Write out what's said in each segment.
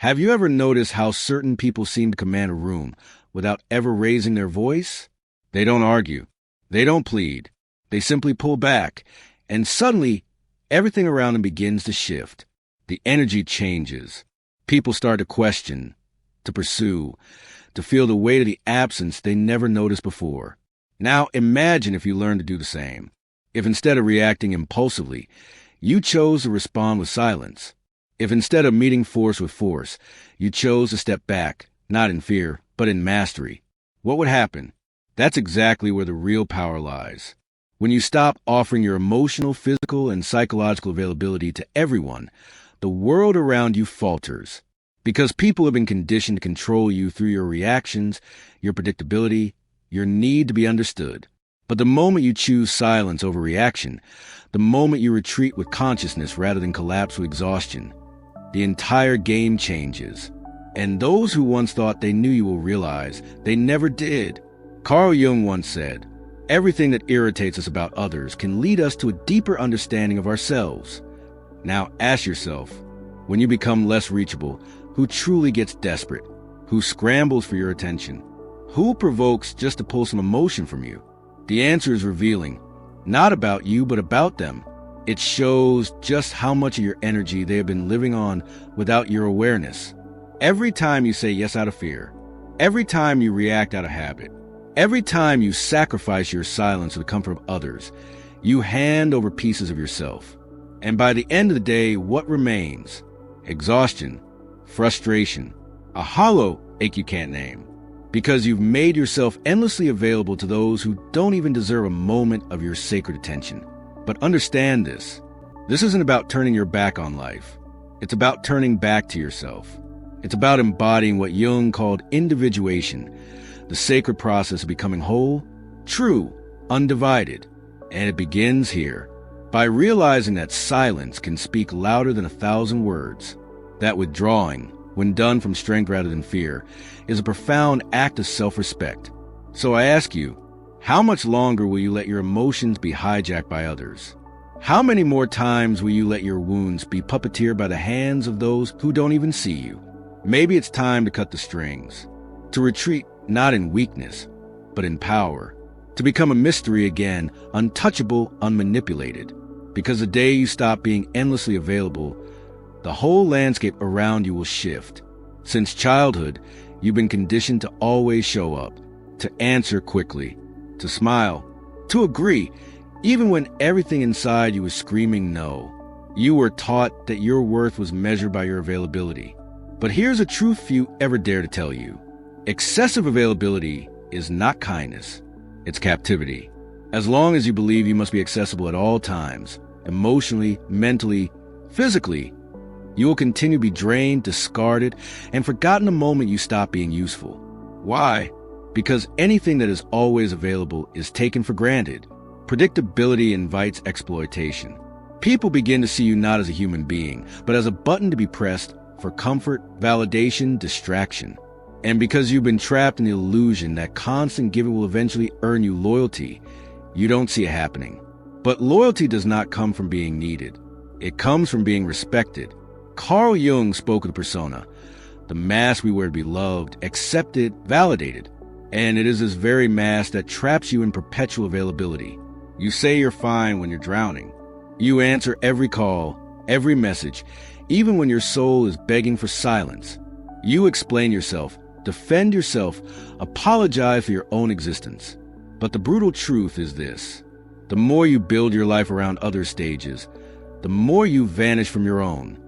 Have you ever noticed how certain people seem to command a room without ever raising their voice? They don't argue. They don't plead. They simply pull back, and suddenly, everything around them begins to shift. The energy changes. People start to question, to pursue, to feel the weight of the absence they never noticed before. Now imagine if you learned to do the same. If instead of reacting impulsively, you chose to respond with silence. If instead of meeting force with force, you chose to step back, not in fear, but in mastery, what would happen? That's exactly where the real power lies. When you stop offering your emotional, physical, and psychological availability to everyone, the world around you falters. Because people have been conditioned to control you through your reactions, your predictability, your need to be understood. But the moment you choose silence over reaction, the moment you retreat with consciousness rather than collapse with exhaustion, the entire game changes. And those who once thought they knew you will realize they never did. Carl Jung once said, "Everything that irritates us about others can lead us to a deeper understanding of ourselves." Now ask yourself, when you become less reachable, who truly gets desperate? Who scrambles for your attention? Who provokes just to pull some emotion from you? The answer is revealing, not about you, but about them. It shows just how much of your energy they have been living on without your awareness. Every time you say yes out of fear, every time you react out of habit, every time you sacrifice your silence for the comfort of others, you hand over pieces of yourself. And by the end of the day, what remains? Exhaustion, frustration, a hollow ache you can't name, because you've made yourself endlessly available to those who don't even deserve a moment of your sacred attention. But understand this. This isn't about turning your back on life. It's about turning back to yourself. It's about embodying what Jung called individuation, the sacred process of becoming whole, true, undivided. And it begins here, by realizing that silence can speak louder than 1,000 words. That withdrawing, when done from strength rather than fear, is a profound act of self-respect. So I ask you, how much longer will you let your emotions be hijacked by others? How many more times will you let your wounds be puppeteered by the hands of those who don't even see you? Maybe it's time to cut the strings, to retreat not in weakness, but in power, to become a mystery again, untouchable, unmanipulated. Because the day you stop being endlessly available, the whole landscape around you will shift. Since childhood, you've been conditioned to always show up, to answer quickly, to smile, to agree, even when everything inside you was screaming no. You were taught that your worth was measured by your availability. But here's a truth few ever dare to tell you. Excessive availability is not kindness, it's captivity. As long as you believe you must be accessible at all times, emotionally, mentally, physically, you will continue to be drained, discarded, and forgotten the moment you stop being useful. Why? Because anything that is always available is taken for granted. Predictability invites exploitation. People begin to see you not as a human being, but as a button to be pressed for comfort, validation, distraction. And because you've been trapped in the illusion that constant giving will eventually earn you loyalty, you don't see it happening. But loyalty does not come from being needed. It comes from being respected. Carl Jung spoke of the persona, the mask we wear to be loved, accepted, validated. And it is this very mask that traps you in perpetual availability. You say you're fine when you're drowning. You answer every call, every message, even when your soul is begging for silence. You explain yourself, defend yourself, apologize for your own existence. But the brutal truth is this. The more you build your life around other stages, the more you vanish from your own.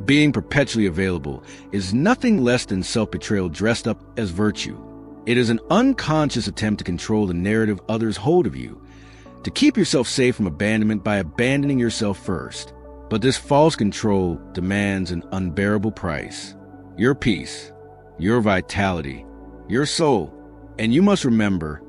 Being perpetually available is nothing less than self-betrayal dressed up as virtue. It is an unconscious attempt to control the narrative others hold of you, to keep yourself safe from abandonment by abandoning yourself first. But this false control demands an unbearable price. Your peace, your vitality, your soul. And you must remember,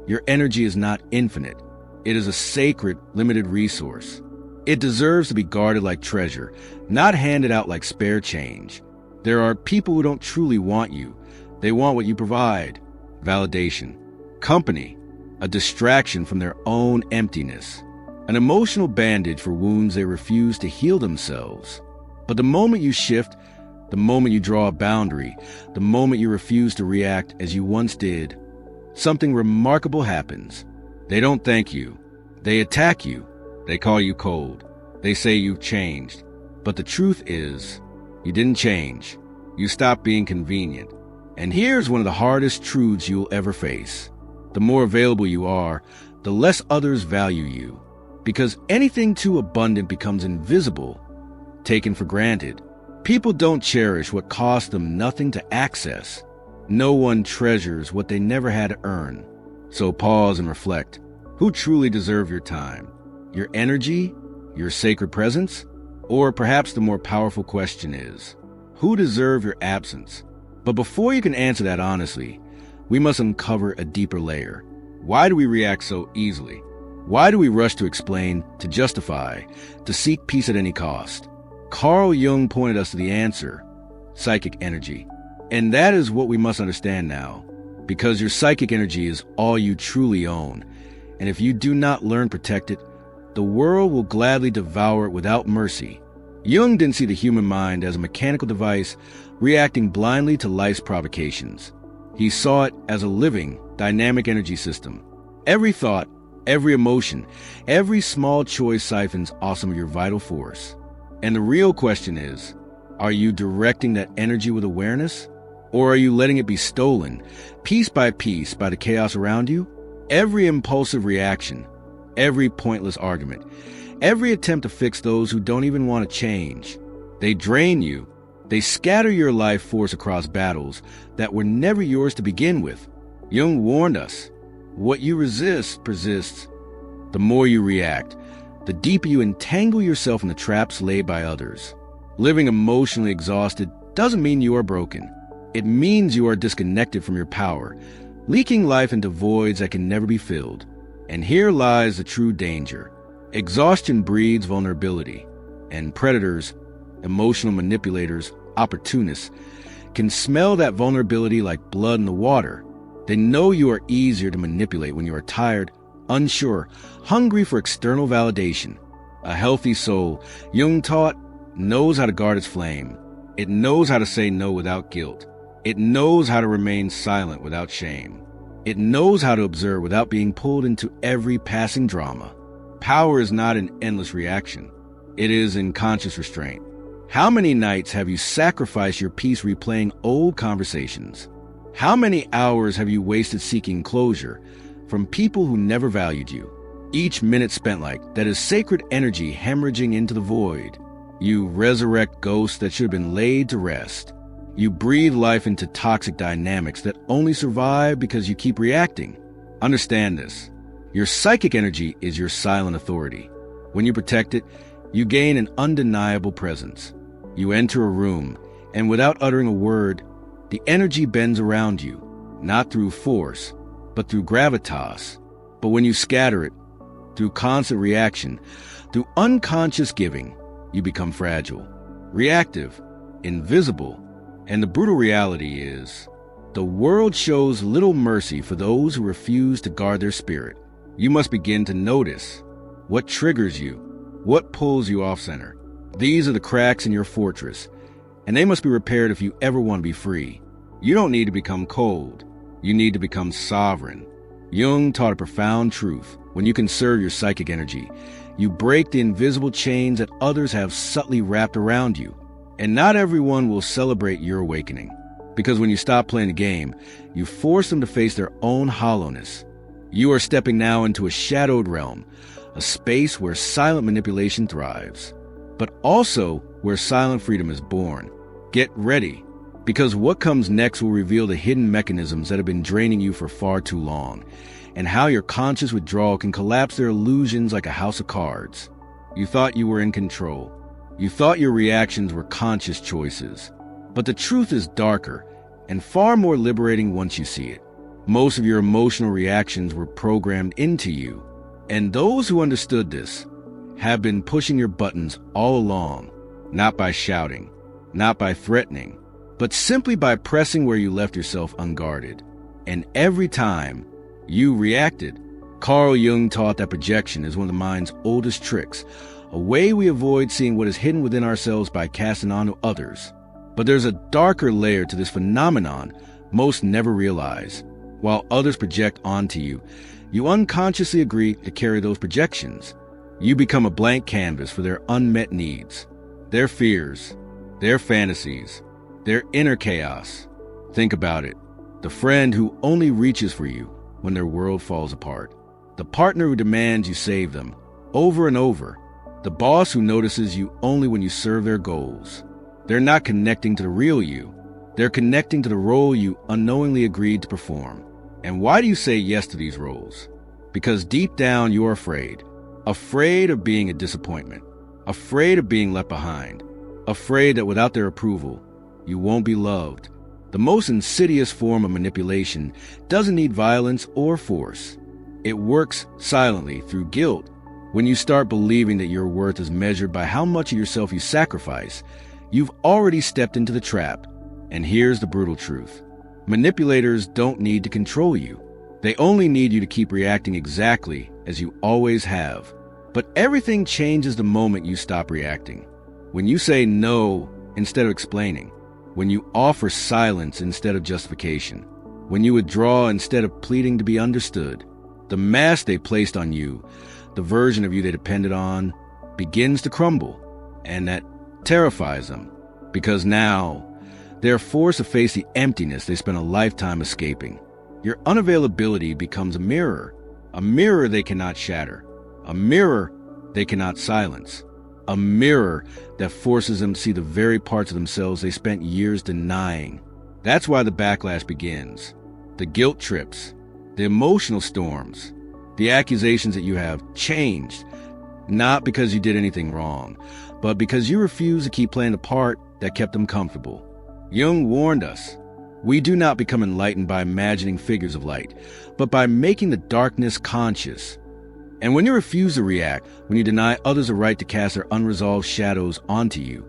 your energy is not infinite. It is a sacred, limited resource. It deserves to be guarded like treasure, not handed out like spare change. There are people who don't truly want you. They want what you provide. Validation, company, a distraction from their own emptiness, an emotional bandage for wounds they refuse to heal themselves. But the moment you shift, the moment you draw a boundary, the moment you refuse to react as you once did, something remarkable happens. They don't thank you. They attack you. They call you cold. They say you've changed. But the truth is, you didn't change. You stopped being convenient. And here's one of the hardest truths you'll ever face. The more available you are, the less others value you. Because anything too abundant becomes invisible, taken for granted. People don't cherish what costs them nothing to access. No one treasures what they never had to earn. So pause and reflect. Who truly deserve your time? Your energy? Your sacred presence? Or perhaps the more powerful question is, who deserve your absence? But before you can answer that honestly, we must uncover a deeper layer. Why do we react so easily? Why do we rush to explain, to justify, to seek peace at any cost? Carl Jung pointed us to the answer: psychic energy. And that is what we must understand now, because your psychic energy is all you truly own. And if you do not learn to protect it, the world will gladly devour it without mercy. Jung didn't see the human mind as a mechanical device reacting blindly to life's provocations. He saw it as a living, dynamic energy system. Every thought, every emotion, every small choice siphons off some of your vital force. And the real question is, are you directing that energy with awareness? Or are you letting it be stolen, piece by piece, by the chaos around you? Every impulsive reaction, every pointless argument, every attempt to fix those who don't even want to change. They drain you. They scatter your life force across battles that were never yours to begin with. Jung warned us, what you resist persists. The more you react, the deeper you entangle yourself in the traps laid by others. Living emotionally exhausted doesn't mean you are broken. It means you are disconnected from your power, leaking life into voids that can never be filled. And here lies the true danger. Exhaustion breeds vulnerability, and predators, emotional manipulators, opportunists, can smell that vulnerability like blood in the water. They know you are easier to manipulate when you are tired, unsure, hungry for external validation. A healthy soul, Jung taught, knows how to guard its flame. It knows how to say no without guilt. It knows how to remain silent without shame. It knows how to observe without being pulled into every passing drama. Power is not an endless reaction. It is in conscious restraint. How many nights have you sacrificed your peace replaying old conversations? How many hours have you wasted seeking closure from people who never valued you? Each minute spent like that is sacred energy hemorrhaging into the void. You resurrect ghosts that should have been laid to rest. You breathe life into toxic dynamics that only survive because you keep reacting. Understand this. Your psychic energy is your silent authority. When you protect it, you gain an undeniable presence. You enter a room, and without uttering a word, the energy bends around you, not through force, but through gravitas. But when you scatter it, through constant reaction, through unconscious giving, you become fragile, reactive, invisible. And the brutal reality is, the world shows little mercy for those who refuse to guard their spirit. You must begin to notice what triggers you, what pulls you off center. These are the cracks in your fortress, and they must be repaired if you ever want to be free. You don't need to become cold. You need to become sovereign. Jung taught a profound truth. When you conserve your psychic energy, you break the invisible chains that others have subtly wrapped around you. And not everyone will celebrate your awakening, because when you stop playing the game, you force them to face their own hollowness. You are stepping now into a shadowed realm, a space where silent manipulation thrives, but also where silent freedom is born. Get ready, because what comes next will reveal the hidden mechanisms that have been draining you for far too long, and how your conscious withdrawal can collapse their illusions like a house of cards. You thought you were in control. You thought your reactions were conscious choices. But the truth is darker and far more liberating once you see it. Most of your emotional reactions were programmed into you. And those who understood this have been pushing your buttons all along, not by shouting, not by threatening, but simply by pressing where you left yourself unguarded. And every time you reacted, Carl Jung taught that projection is one of the mind's oldest tricks, a way we avoid seeing what is hidden within ourselves by casting onto others. But there's a darker layer to this phenomenon most never realize. While others project onto you, you unconsciously agree to carry those projections. You become a blank canvas for their unmet needs, their fears, their fantasies, their inner chaos. Think about it. The friend who only reaches for you when their world falls apart. The partner who demands you save them over and over. The boss who notices you only when you serve their goals. They're not connecting to the real you. They're connecting to the role you unknowingly agreed to perform. And why do you say yes to these roles? Because deep down you're afraid. Afraid of being a disappointment. Afraid of being left behind. Afraid that without their approval, you won't be loved. The most insidious form of manipulation doesn't need violence or force. It works silently through guilt. When you start believing that your worth is measured by how much of yourself you sacrifice, you've already stepped into the trap. And here's the brutal truth. Manipulators don't need to control you. They only need you to keep reacting exactly as you always have. But everything changes the moment you stop reacting. When you say no instead of explaining. When you offer silence instead of justification. When you withdraw instead of pleading to be understood. The mask they placed on you, the version of you they depended on, begins to crumble. And that terrifies them. Because now, they're forced to face the emptiness they spent a lifetime escaping. Your unavailability becomes a mirror they cannot shatter, a mirror they cannot silence, a mirror that forces them to see the very parts of themselves they spent years denying. That's why the backlash begins. The guilt trips, the emotional storms, the accusations that you have changed, not because you did anything wrong, but because you refuse to keep playing the part that kept them comfortable. Jung warned us, we do not become enlightened by imagining figures of light, but by making the darkness conscious. And when you refuse to react, when you deny others the right to cast their unresolved shadows onto you,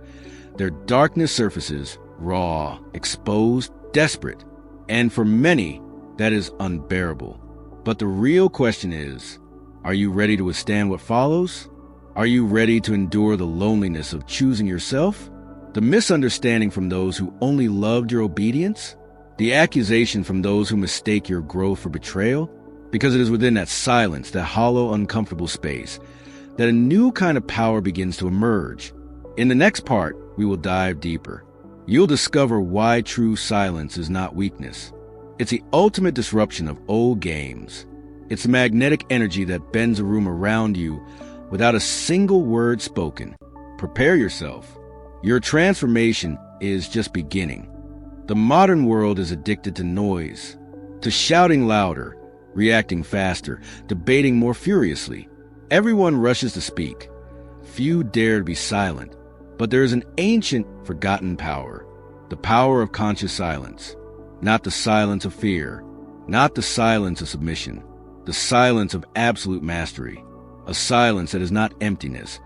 their darkness surfaces, raw, exposed, desperate. And for many, that is unbearable. But the real question is, are you ready to withstand what follows? Are you ready to endure the loneliness of choosing yourself? The misunderstanding from those who only loved your obedience? The accusation from those who mistake your growth for betrayal? Because it is within that silence, that hollow, uncomfortable space, that a new kind of power begins to emerge. In the next part, we will dive deeper. You'll discover why true silence is not weakness. It's the ultimate disruption of old games. It's the magnetic energy that bends a room around you without a single word spoken. Prepare yourself. Your transformation is just beginning. The modern world is addicted to noise, to shouting louder, reacting faster, debating more furiously. Everyone rushes to speak. Few dare to be silent. But there is an ancient, forgotten power, the power of conscious silence. Not the silence of fear, not the silence of submission, the silence of absolute mastery, a silence that is not emptiness,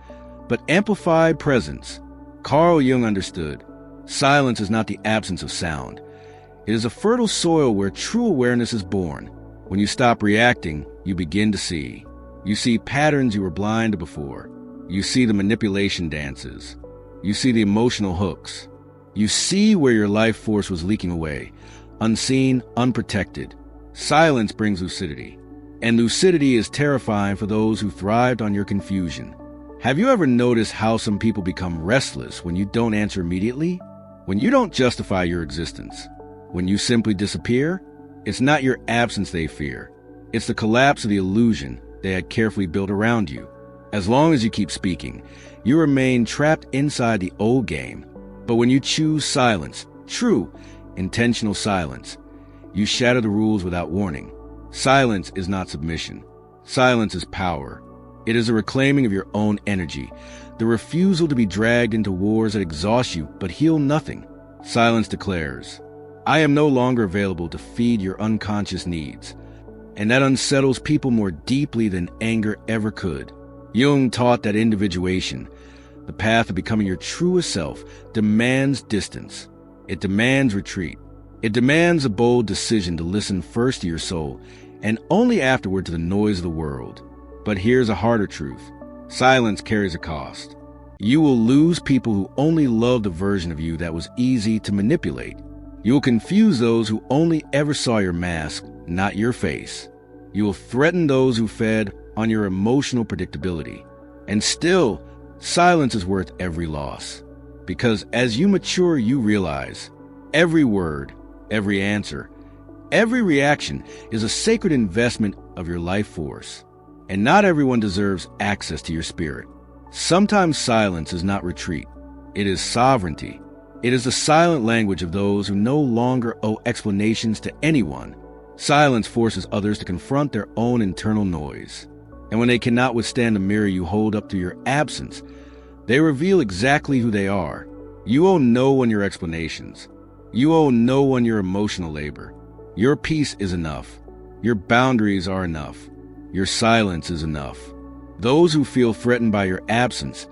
but amplified presence. Carl Jung understood, silence is not the absence of sound. It is a fertile soil where true awareness is born. When you stop reacting, you begin to see. You see patterns you were blind to before. You see the manipulation dances. You see the emotional hooks. You see where your life force was leaking away, unseen, unprotected. Silence brings lucidity. And lucidity is terrifying for those who thrived on your confusion. Have you ever noticed how some people become restless when you don't answer immediately? When you don't justify your existence? When you simply disappear? It's not your absence they fear. It's the collapse of the illusion they had carefully built around you. As long as you keep speaking, you remain trapped inside the old game. But when you choose silence, true, intentional silence, you shatter the rules without warning. Silence is not submission. Silence is power. It is a reclaiming of your own energy, the refusal to be dragged into wars that exhaust you but heal nothing. Silence declares, I am no longer available to feed your unconscious needs. And that unsettles people more deeply than anger ever could. Jung taught that individuation, the path of becoming your truest self, demands distance. It demands retreat. It demands a bold decision to listen first to your soul and only afterward to the noise of the world. But here's a harder truth. Silence carries a cost. You will lose people who only love the version of you that was easy to manipulate. You will confuse those who only ever saw your mask, not your face. You will threaten those who fed on your emotional predictability. And still, silence is worth every loss. Because as you mature, you realize every word, every answer, every reaction is a sacred investment of your life force. And not everyone deserves access to your spirit. Sometimes silence is not retreat. It is sovereignty. It is the silent language of those who no longer owe explanations to anyone. Silence forces others to confront their own internal noise. And when they cannot withstand the mirror you hold up to your absence, they reveal exactly who they are. You owe no one your explanations. You owe no one your emotional labor. Your peace is enough. Your boundaries are enough. Your silence is enough. Those who feel threatened by your absence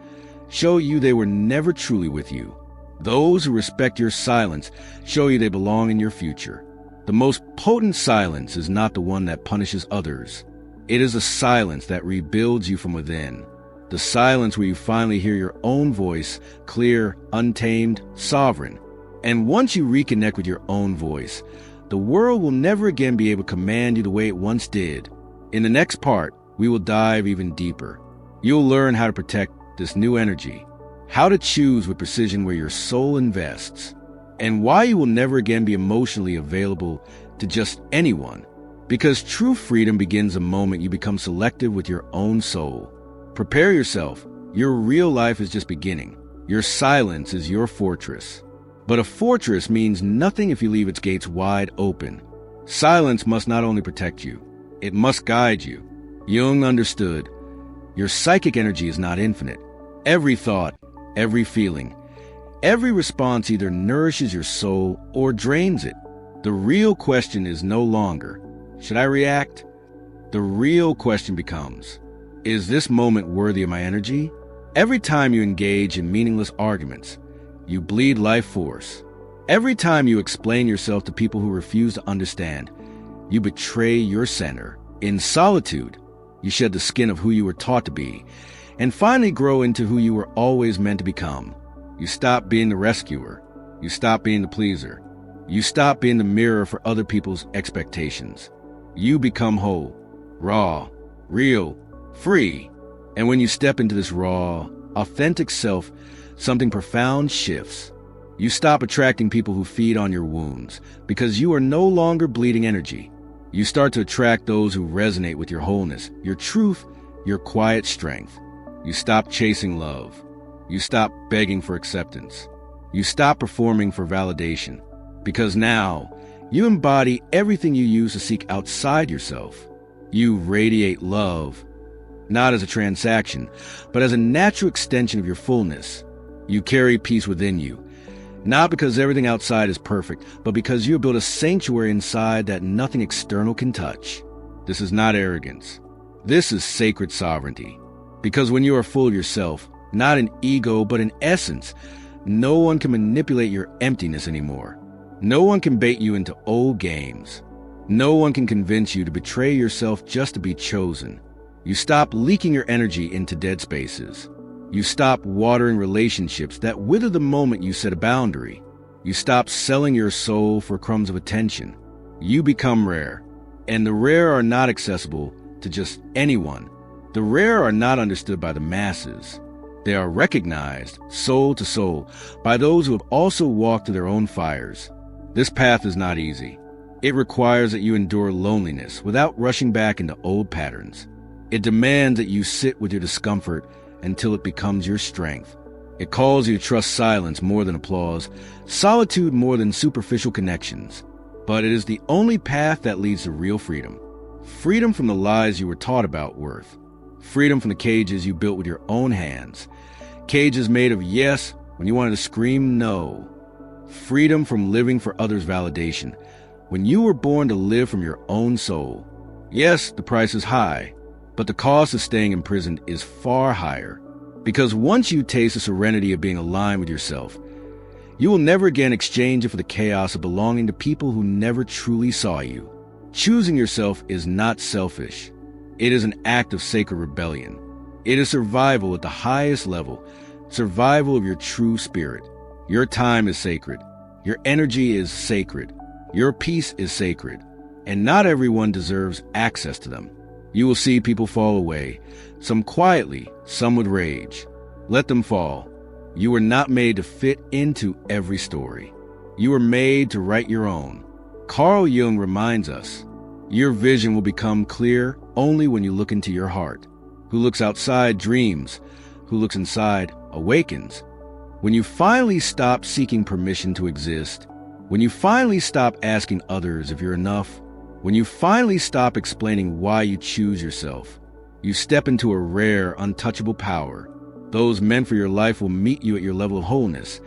show you they were never truly with you. Those who respect your silence show you they belong in your future. The most potent silence is not the one that punishes others. It is a silence that rebuilds you from within. The silence where you finally hear your own voice, clear, untamed, sovereign. And once you reconnect with your own voice, the world will never again be able to command you the way it once did. In the next part, we will dive even deeper. You'll learn how to protect this new energy, how to choose with precision where your soul invests, and why you will never again be emotionally available to just anyone. Because true freedom begins the moment you become selective with your own soul. Prepare yourself. Your real life is just beginning. Your silence is your fortress. But a fortress means nothing if you leave its gates wide open. Silence must not only protect you, it must guide you. Jung understood. Your psychic energy is not infinite. Every thought, every feeling, every response either nourishes your soul or drains it. The real question is no longer, should I react? The real question becomes, is this moment worthy of my energy? Every time you engage in meaningless arguments, you bleed life force. Every time you explain yourself to people who refuse to understand, you betray your center. In solitude, you shed the skin of who you were taught to be, and finally grow into who you were always meant to become. You stop being the rescuer. You stop being the pleaser. You stop being the mirror for other people's expectations. You become whole, raw, real, free. And when you step into this raw, authentic self, something profound shifts. You stop attracting people who feed on your wounds because you are no longer bleeding energy. You start to attract those who resonate with your wholeness, your truth, your quiet strength. You stop chasing love. You stop begging for acceptance. You stop performing for validation. Because now, you embody everything you used to seek outside yourself. You radiate love, not as a transaction, but as a natural extension of your fullness. You carry peace within you, not because everything outside is perfect, but because you have built a sanctuary inside that nothing external can touch. This is not arrogance. This is sacred sovereignty. Because when you are full of yourself, not in ego, but in essence, no one can manipulate your emptiness anymore. No one can bait you into old games. No one can convince you to betray yourself just to be chosen. You stop leaking your energy into dead spaces. You stop watering relationships that wither the moment you set a boundary. You stop selling your soul for crumbs of attention. You become rare. And the rare are not accessible to just anyone. The rare are not understood by the masses. They are recognized, soul to soul, by those who have also walked through their own fires. This path is not easy. It requires that you endure loneliness without rushing back into old patterns. It demands that you sit with your discomfort until it becomes your strength. It calls you to trust silence more than applause, solitude more than superficial connections. But it is the only path that leads to real freedom. Freedom from the lies you were taught about worth. Freedom from the cages you built with your own hands. Cages made of yes when you wanted to scream no. Freedom from living for others' validation. When you were born to live from your own soul. Yes, the price is high, but the cost of staying imprisoned is far higher. Because once you taste the serenity of being aligned with yourself, you will never again exchange it for the chaos of belonging to people who never truly saw you. Choosing yourself is not selfish. It is an act of sacred rebellion. It is survival at the highest level, survival of your true spirit. Your time is sacred. Your energy is sacred. Your peace is sacred. And not everyone deserves access to them. You will see people fall away, some quietly, some with rage. Let them fall. You were not made to fit into every story. You were made to write your own. Carl Jung reminds us, your vision will become clear only when you look into your heart. Who looks outside dreams. Who looks inside awakens. When you finally stop seeking permission to exist, when you finally stop asking others if you're enough, when you finally stop explaining why you choose yourself, you step into a rare, untouchable power. Those meant for your life will meet you at your level of wholeness,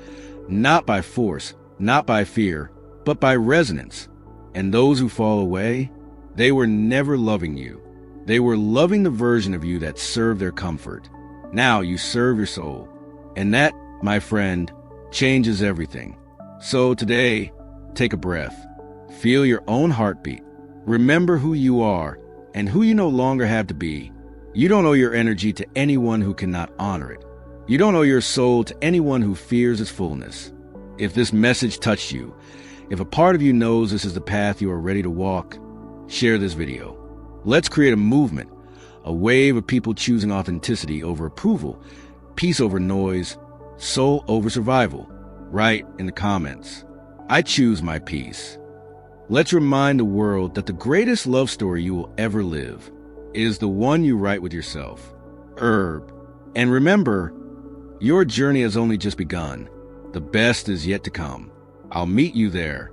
not by force, not by fear, but by resonance. And those who fall away, they were never loving you. They were loving the version of you that served their comfort. Now you serve your soul. And that, my friend, changes everything. So today, take a breath. Feel your own heartbeat. Remember who you are and who you no longer have to be. You don't owe your energy to anyone who cannot honor it. You don't owe your soul to anyone who fears its fullness. If this message touched you, if a part of you knows this is the path you are ready to walk, share this video. Let's create a movement, a wave of people choosing authenticity over approval, peace over noise, soul over survival. Write in the comments, I choose my peace. Let's remind the world that the greatest love story you will ever live is the one you write with yourself. Herb. And remember, your journey has only just begun. The best is yet to come. I'll meet you there.